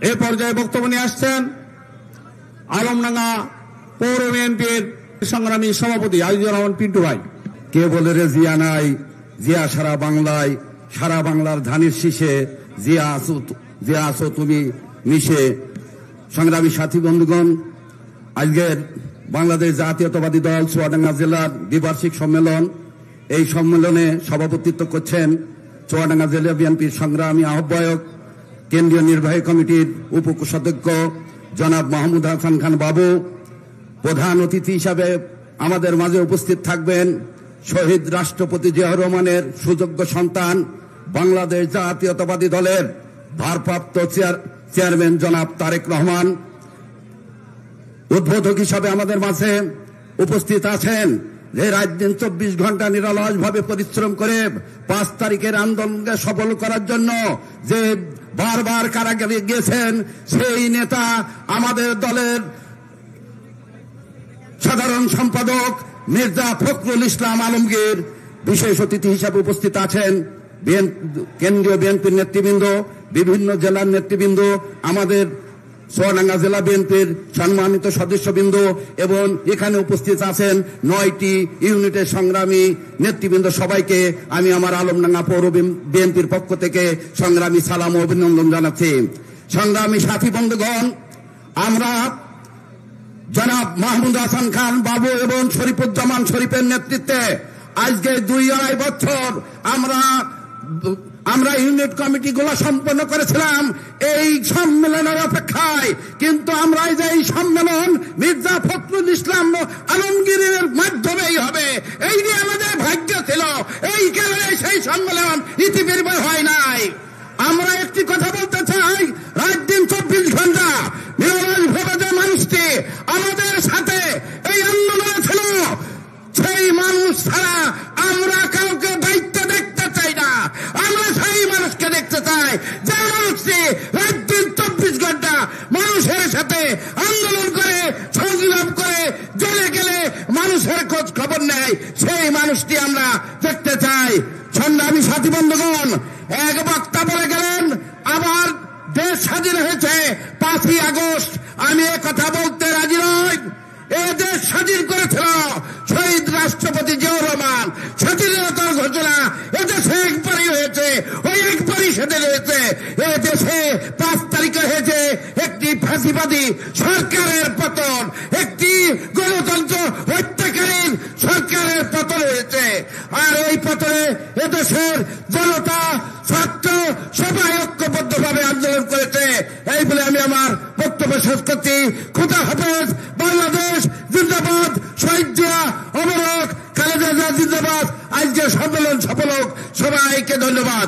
এ পর্যায়ে বক্তব্য নিয়ে আসছেন আলমডাঙ্গা পৌর বিএনপির সংগ্রামী সভাপতি আজিজুর রহমান পিন্টু ভাই। কে বলে রে জিয়া নাই, জিয়া সারা বাংলায়, সারা বাংলার ধানের শীষে, জিয়া আসো তুমি মিশে। সংগ্রামী সাথী বন্ধুগণ, আজকের বাংলাদেশ জাতীয়তাবাদী দল চুয়াডাঙ্গা জেলার দ্বিবার্ষিক সম্মেলন, এই সম্মেলনে সভাপতিত্ব করছেন চুয়াডাঙ্গা জেলা বিএনপির সংগ্রামী আহ্বায়ক, কেন্দ্রীয় নির্বাহী কমিটির উপসদস্য জনাব মাহমুদ হাসান খান বাবু। প্রধান অতিথি হিসাবে আমাদের মাঝে উপস্থিত থাকবেন শহীদ রাষ্ট্রপতি জিয়াউর রহমানের সুযোগ্য সন্তান, বাংলাদেশ জাতীয়তাবাদী দলের ভারপ্রাপ্ত চেয়ারম্যান জনাব তারেক রহমান। উদ্বোধক হিসাবে আমাদের মাঝে উপস্থিত আছেন যে রাত দিন 24 ঘন্টা নিরলসভাবে পরিশ্রম করে 5 তারিখের আন্দোলনকে সফল করার জন্য যে বারবার কারাগারে গিয়েছেন সেই নেতা, আমাদের দলের সাধারণ সম্পাদক মির্জা ফখরুল ইসলাম আলমগীর। বিশেষ অতিথি হিসাবে উপস্থিত আছেন কেন্দ্রীয় বিএনপির নেতৃবৃন্দ, বিভিন্ন জেলার নেতৃবৃন্দ, আমাদের চুয়াডাঙ্গা জেলা বিএনপির সম্মানিত সদস্যবৃন্দ এবং এখানে উপস্থিত আছেন 9টি ইউনিটের সংগ্রামী নেতৃবৃন্দ। সবাইকে আমি আমার আলমডাঙ্গা পৌর বিএনপির পক্ষ থেকে সংগ্রামী সালাম ও অভিনন্দন জানাচ্ছি। সংগ্রামী সাথী বন্ধুগণ, আমরা জনাব মাহমুদ হাসান খান বাবু এবং শরীফুজ্জামান শরীফের নেতৃত্বে আজকে 2-2.5 বছর আমরা ইউনিট কমিটিগুলো সম্পন্ন করেছিলাম এই সম্মেলনের অপেক্ষায়। কিন্তু আমরা যে এই সম্মেলন মির্জা ফখরুল ইসলাম আলমগীরের মাধ্যমেই হবে, এই নিয়ে আমাদের ভাগ্য ছিল। এই কারণে সেই সম্মেলন ইতিপূর্বে হয় নাই। আমরা একটি কথা বলতে চাই, রাত দিন 24 ঘন্টা নিরলসভাবে যে মানুষটি আমাদের সাথে এই আন্দোলনে ছিল, সেই মানুষ ছাড়া আমরা কাউকে দায়িত্ব দেখতে চাই না। আমরা সেই মানুষকে দেখতে চাই যে মানুষটি রাত দিন 24 ঘন্টা মানুষের সাথে আন্দোলন করে, সংগ্রাম করে, জেলে গেলে মানুষের খোঁজ খবর নেয়, সেই মানুষটি আমরা দেখতে চাই। সংগ্রামী সাথী বন্ধুগণ, এক বক্তা বলে গেলেন আবার দেশ স্বাধীন হয়েছে 5ই আগস্ট। আমি এ কথা বলতে রাজি নই। এ দেশ স্বাধীন করেছিল শহীদ রাষ্ট্রপতি জিয়াউর রহমান। স্বাধীনতার ঘোষণা এদেশে একবারই হয়েছে, ওই একবারই সেদিন হয়েছে। এ দেশে 5 তারিখে হয়েছে একটি ফাঁসিবাদী সরকারের পতন, একটি গণতন্ত্র হত্যাকারী সরকারের পতন হয়েছে। আর এই পতনে এদেশের জনতা, ছাত্র সবাই ঐক্যবদ্ধভাবে আন্দোলন করেছে। এই বলে আমি আমার বক্তব্য শেষ করছি। খোদা হাফেজ। বাংলাদেশ জিন্দাবাদ। শহীদ জিয়া অমর হোক। খালেদা জিয়া জিন্দাবাদ। আজকে সম্মেলন সফল হোক। সবাইকে ধন্যবাদ।